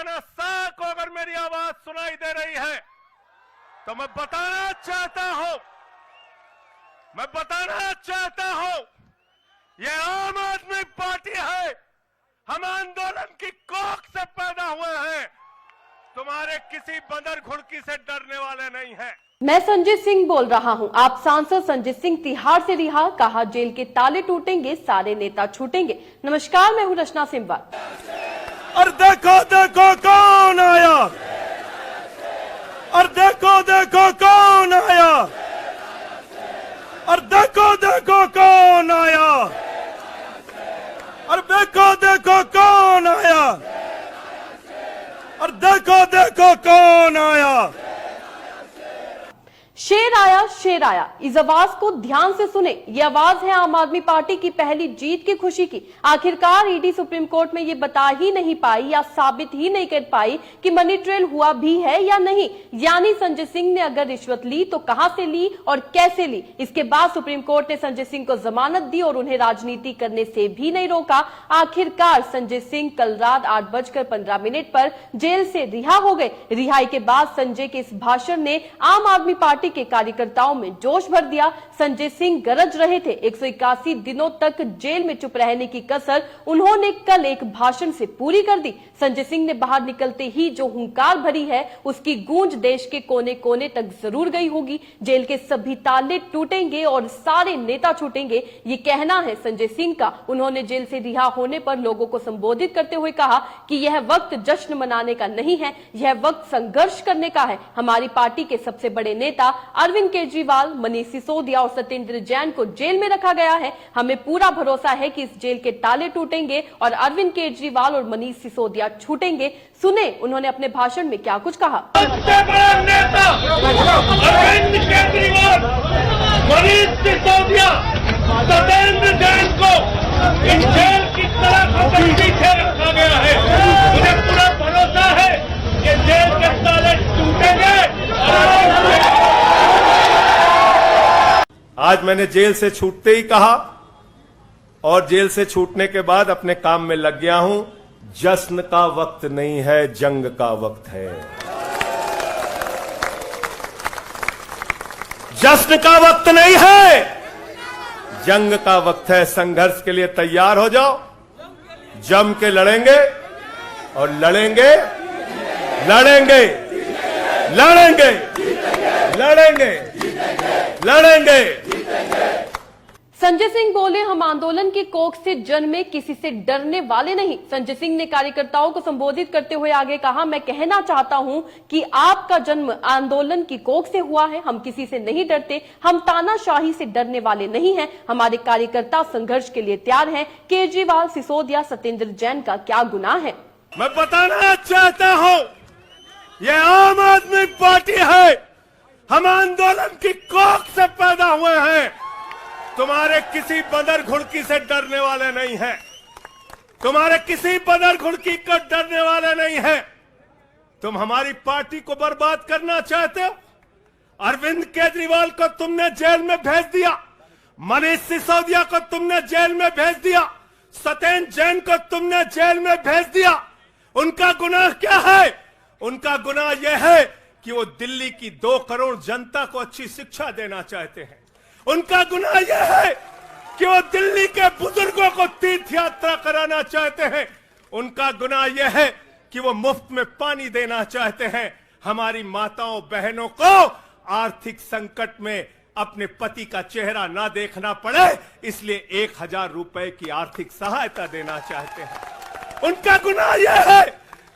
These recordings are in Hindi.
साल को अगर मेरी आवाज सुनाई दे रही है तो मैं बताना चाहता हूं ये आम आदमी पार्टी है। हम आंदोलन की कोख से पैदा हुए हैं, तुम्हारे किसी बंदर घुड़की से डरने वाले नहीं हैं। मैं संजय सिंह बोल रहा हूं। आप सांसद संजय सिंह तिहाड़ से रिहा, कहा जेल के ताले टूटेंगे, सारे नेता छूटेंगे। नमस्कार, मैं हूं रचना सिंहवाल। और देखो देखो कौन आया, और देखो देखो कौन आया, और देखो देखो कौन आया, और देखो देखो कौन आया, और देखो देखो कौन आया। शेर आया, शेर आया। इस आवाज को ध्यान से सुने। ये आवाज है आम आदमी पार्टी की पहली जीत की खुशी की। आखिरकार ईडी सुप्रीम कोर्ट में ये बता ही नहीं पाई या साबित ही नहीं कर पाई कि मनी ट्रेल हुआ भी है या नहीं, यानी संजय सिंह ने अगर रिश्वत ली तो कहां से ली और कैसे ली। इसके बाद सुप्रीम कोर्ट ने संजय सिंह को जमानत दी और उन्हें राजनीति करने से भी नहीं रोका। आखिरकार संजय सिंह कल रात 8:15 पर जेल से रिहा हो गए। रिहाई के बाद संजय के इस भाषण ने आम आदमी पार्टी के कार्यकर्ताओं में जोश भर दिया। संजय सिंह गरज रहे थे। 181 दिनों तक जेल में चुप रहने की कसर उन्होंने कल एक भाषण से पूरी कर दी। संजय सिंह ने बाहर निकलते ही जो हुंकार भरी है उसकी गूंज देश के कोने कोने तक जरूर गई होगी। जेल के सभी ताले टूटेंगे और सारे नेता छूटेंगे, ये कहना है संजय सिंह का। उन्होंने जेल से रिहा होने पर लोगों को संबोधित करते हुए कहा कि यह वक्त जश्न मनाने का नहीं है, यह वक्त संघर्ष करने का है। हमारी पार्टी के सबसे बड़े नेता अरविंद केजरीवाल, मनीष सिसोदिया और सत्येंद्र जैन को जेल में रखा गया है। हमें पूरा भरोसा है कि इस जेल के ताले टूटेंगे और अरविंद केजरीवाल और मनीष सिसोदिया छूटेंगे। सुने उन्होंने अपने भाषण में क्या कुछ कहा। सबसे बड़ा नेता अरविंद केजरीवाल, मनीष सिसोदिया, सत्येंद्र जैन को इस जेल की तलाशी से रखा गया है। मुझे पूरा भरोसा है कि जेल के ताले टूटेंगे। आज मैंने जेल से छूटते ही कहा और जेल से छूटने के बाद अपने काम में लग गया हूं। जश्न का वक्त नहीं है, जंग का वक्त है। जश्न का वक्त नहीं है, जंग का वक्त है। संघर्ष के लिए तैयार हो जाओ, जम के लड़ेंगे और लड़ेंगे लड़ेंगे लड़ेंगे लड़ेंगे लड़ेंगे। संजय सिंह बोले, हम आंदोलन की कोख से जन्मे, किसी से डरने वाले नहीं। संजय सिंह ने कार्यकर्ताओं को संबोधित करते हुए आगे कहा, मैं कहना चाहता हूं कि आपका जन्म आंदोलन की कोख से हुआ है। हम किसी से नहीं डरते, हम तानाशाही से डरने वाले नहीं हैं। हमारे कार्यकर्ता संघर्ष के लिए तैयार हैं। केजरीवाल, सिसोदिया, सत्येंद्र जैन का क्या गुनाह है। मैं बताना चाहता हूं ये आम आदमी पार्टी है। हम आंदोलन की कोख से पैदा हुए हैं, तुम्हारे किसी बंदर घुड़की से डरने वाले नहीं हैं। तुम्हारे किसी बंदर घुड़की को डरने वाले नहीं हैं। तुम हमारी पार्टी को बर्बाद करना चाहते हो। अरविंद केजरीवाल को तुमने जेल में भेज दिया, मनीष सिसोदिया को तुमने जेल में भेज दिया, सत्येंद्र जैन को तुमने जेल में भेज दिया। उनका गुनाह क्या है? उनका गुनाह यह है कि वो दिल्ली की 2 करोड़ जनता को अच्छी शिक्षा देना चाहते हैं। उनका गुनाह यह है कि वो दिल्ली के बुजुर्गों को तीर्थ यात्रा कराना चाहते हैं। उनका गुनाह यह है कि वो मुफ्त में पानी देना चाहते हैं। हमारी माताओं बहनों को आर्थिक संकट में अपने पति का चेहरा ना देखना पड़े, इसलिए 1000 रुपए की आर्थिक सहायता देना चाहते हैं। उनका गुनाह यह है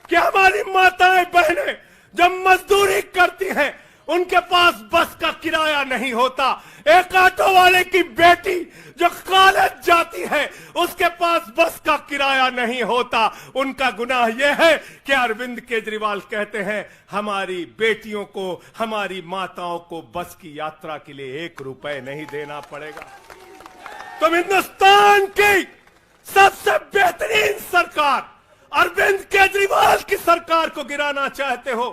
कि हमारी माताएं बहनें जब मजदूरी करती हैं, उनके पास बस का किराया नहीं होता। एक ऑटो वाले की बेटी जो कॉलेज जाती है, उसके पास बस का किराया नहीं होता। उनका गुनाह यह है कि अरविंद केजरीवाल कहते हैं हमारी बेटियों को, हमारी माताओं को बस की यात्रा के लिए 1 रुपए नहीं देना पड़ेगा। तुम हिंदुस्तान की सबसे बेहतरीन सरकार अरविंद केजरीवाल की सरकार को गिराना चाहते हो,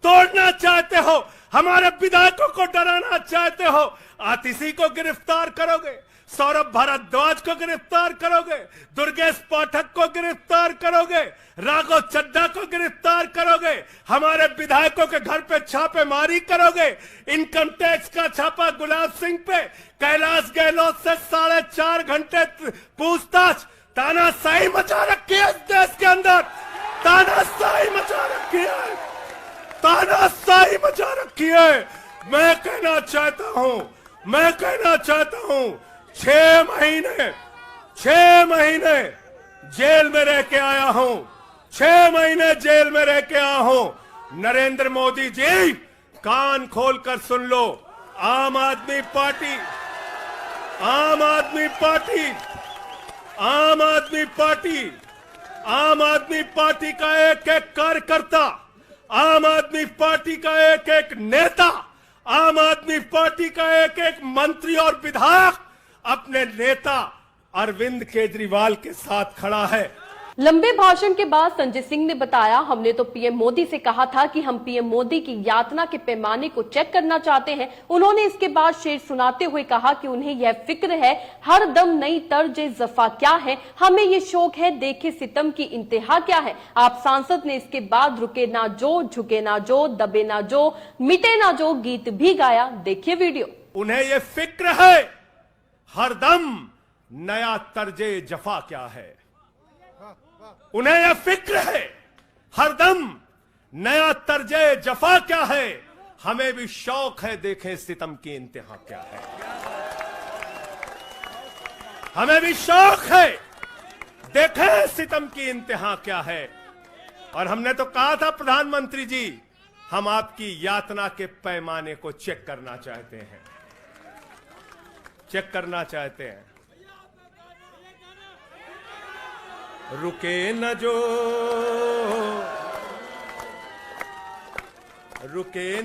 तोड़ना चाहते हो, हमारे विधायकों को डराना चाहते हो। आतिशी को गिरफ्तार करोगे, सौरभ भारद्वाज को गिरफ्तार करोगे, दुर्गेश पाठक को गिरफ्तार करोगे, राघव चड्ढा को गिरफ्तार हमारे विधायकों के घर पे छापेमारी करोगे, इनकम टैक्स का छापा गुलाब सिंह पे, कैलाश गहलोत से 4.5 घंटे पूछताछ, तानाशाही मचा रखी है इस देश के अंदर, तानाशाही मचा रखी है, तानाशाही मचा रखी है। मैं कहना चाहता हूं 6 महीने जेल में रह के आया हूं, 6 महीने जेल में रह के आया हूं। नरेंद्र मोदी जी, कान खोलकर सुन लो, आम आदमी पार्टी का एक एक कार्यकर्ता, आम आदमी पार्टी का एक एक नेता, आम आदमी पार्टी का एक एक मंत्री और विधायक अपने नेता अरविंद केजरीवाल के साथ खड़ा है। लंबे भाषण के बाद संजय सिंह ने बताया, हमने तो पीएम मोदी से कहा था कि हम पीएम मोदी की यातना के पैमाने को चेक करना चाहते हैं। उन्होंने इसके बाद शेर सुनाते हुए कहा कि उन्हें यह फिक्र है हर दम नई तर्ज जफा क्या है, हमें ये शौक है देखे सितम की इंतहा क्या है। आप सांसद ने इसके बाद रुके ना जो, झुके ना जो, दबे ना जो, मिटे ना जो गीत भी गाया। देखिए वीडियो। उन्हें यह फिक्र है हर दम नया तर्जे जफा क्या है, उन्हें यह फिक्र है हरदम नया तर्जे जफा क्या है, हमें भी शौक है देखें सितम की इंतहा क्या है, हमें भी शौक है देखें सितम की इंतहा क्या है। और हमने तो कहा था प्रधानमंत्री जी, हम आपकी यातना के पैमाने को चेक करना चाहते हैं, चेक करना चाहते हैं। रुके न जो, झुके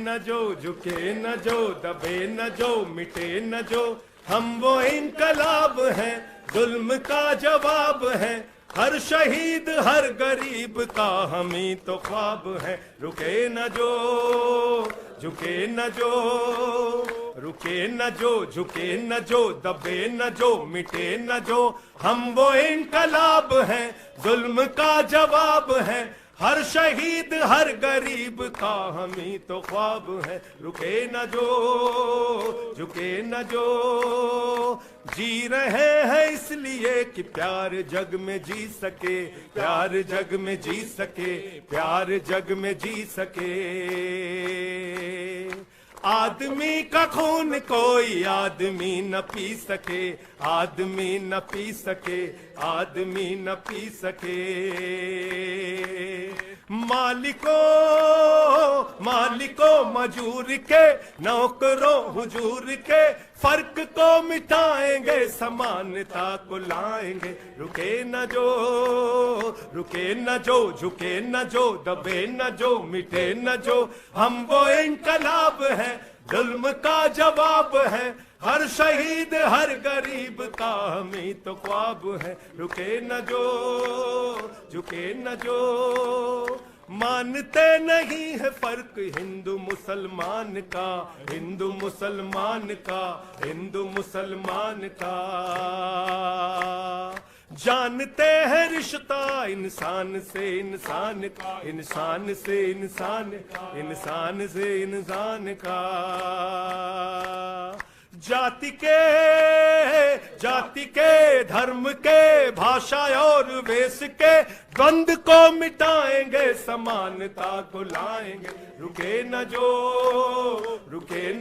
न जो, दबे न जो, मिटे न जो, हम वो इनकलाब हैं, जुल्म का जवाब है, हर शहीद हर गरीब का हम ही तो ख्वाब है। रुके न जो, झुके न जो, रुके न जो, झुके न जो, दबे न जो, मिटे न जो, हम वो इनकलाब हैं, जुल्म का जवाब है, हर शहीद हर गरीब का हम ही तो ख्वाब है। रुके न जो, झुके न जो, जी रहे हैं इसलिए कि प्यार जग में जी सके, प्यार जग में जी सके, प्यार जग में जी सके। आदमी का खून कोई आदमी न पी सके, आदमी न पी सके, आदमी न पी सके। मालिकों मजूर के, नौकरों हुजूर के, फर्क को मिटाएंगे, समानता को लाएंगे। रुके न जो, झुके न जो, दबे न जो, मिटे न जो, हम वो इनकलाब है, जुल्म का जवाब है, हर शहीद हर गरीब का हम ही तो ख्वाब है। रुके न जो, झुके न जो, मानते नहीं है फर्क हिंदू मुसलमान का, हिंदू मुसलमान का, हिंदू मुसलमान का। जानते हैं रिश्ता इंसान से इंसान का, इंसान से इंसान, इंसान से इंसान का। जाति के, धर्म के, भाषा और वेश के द्वंद को मिटाएंगे, समानता को लाएंगे। रुके न जो, झुके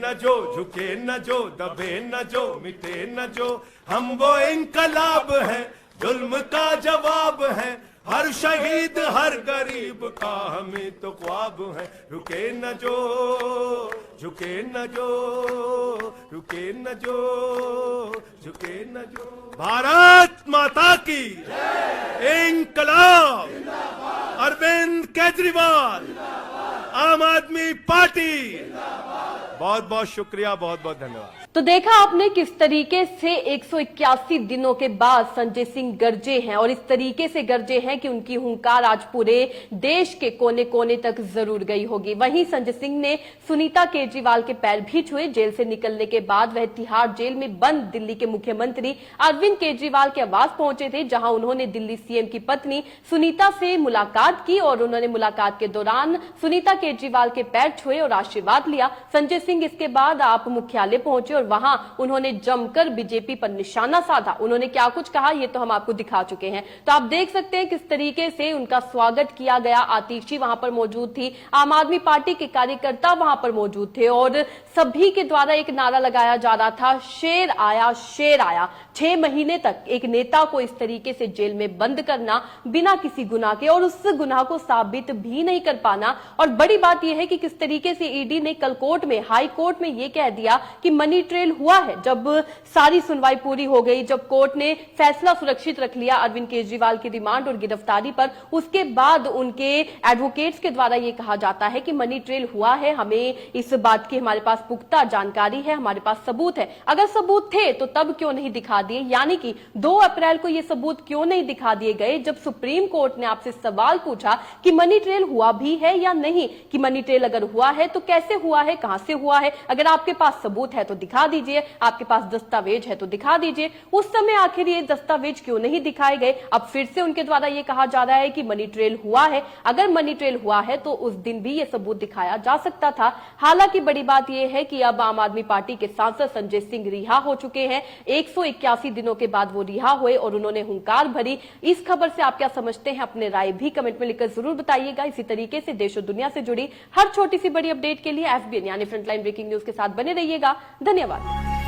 न जो, दबे न जो, मिटे न जो, हम वो इनकलाब है, जुल्म का जवाब है, हर शहीद हर गरीब का हमें तो ख्वाब है। रुके न जो, झुके न जो, रुके न जो, झुके न जो। भारत माता की इंकलाब, अरविंद केजरीवाल, आम आदमी पार्टी। बहुत बहुत शुक्रिया, बहुत बहुत धन्यवाद। तो देखा आपने किस तरीके से 181 दिनों के बाद संजय सिंह गरजे हैं और इस तरीके से गरजे हैं कि उनकी हुंकार आज पूरे देश के कोने कोने तक जरूर गई होगी। वहीं संजय सिंह ने सुनीता केजरीवाल के पैर भी छुए। जेल से निकलने के बाद वह तिहाड़ जेल में बंद दिल्ली के मुख्यमंत्री अरविंद केजरीवाल के आवास पहुंचे थे, जहां उन्होंने दिल्ली सीएम की पत्नी सुनीता से मुलाकात की और उन्होंने मुलाकात के दौरान सुनीता केजरीवाल के पैर छुए और आशीर्वाद लिया। संजय सिंह इसके बाद आप मुख्यालय पहुंचे और वहां उन्होंने जमकर बीजेपी पर निशाना साधा। उन्होंने क्या कुछ कहा ये तो हम आपको दिखा चुके हैं, तो आप देख सकते हैं किस तरीके से उनका स्वागत किया गया। आतिशी वहां पर मौजूद थी, आम आदमी पार्टी के कार्यकर्ता वहां पर मौजूद थे और सभी के द्वारा एक नारा लगाया जा रहा था, शेर आया शेर आया। 6 महीने तक एक नेता को इस तरीके से जेल में बंद करना बिना किसी गुनाह के और उस गुनाह को साबित भी नहीं कर पाना। और बड़ी बात यह है कि किस तरीके से ईडी ने कल कोर्ट में, हाई कोर्ट में यह कह दिया कि मनी ट्रेल हुआ है। जब सारी सुनवाई पूरी हो गई, जब कोर्ट ने फैसला सुरक्षित रख लिया अरविंद केजरीवाल की रिमांड और गिरफ्तारी पर, उसके बाद उनके एडवोकेट्स के द्वारा यह कहा जाता है कि मनी ट्रेल हुआ है, हमें इस बात की हमारे पास पुख्ता जानकारी है, हमारे पास सबूत है। अगर सबूत थे तो तब क्यों नहीं दिखा दिए, यानी कि 2 अप्रैल को यह सबूत क्यों नहीं दिखा दिए गए जब सुप्रीम कोर्ट ने आपसे सवाल पूछा कि मनी ट्रेल हुआ भी है या नहीं, कि मनी ट्रेल अगर हुआ है तो कैसे हुआ है, कहां से हुआ है, अगर आपके पास सबूत है तो दिखा दीजिए, आपके पास दस्तावेज है तो दिखा दीजिए। उस समय आखिर ये दस्तावेज क्यों नहीं दिखाए गए? अब फिर से उनके द्वारा ये कहा जा रहा है कि मनी ट्रेल हुआ है। अगर मनी ट्रेल हुआ है तो उस दिन भी ये सबूत दिखाया जा सकता था। हालांकि बड़ी बात यह है कि अब आम आदमी पार्टी के सांसद संजय सिंह रिहा हो चुके हैं। 181 दिनों के बाद वो रिहा हुए और उन्होंने हुंकार भरी। इस खबर से आप क्या समझते हैं, अपने राय भी कमेंट में लिखकर जरूर बताइएगा। इसी तरीके से देश और दुनिया से जुड़ी हर छोटी सी बड़ी अपडेट के लिए FBN यानी फ्रंटलाइन ब्रेकिंग न्यूज के साथ बने रहिएगा। धन्यवाद।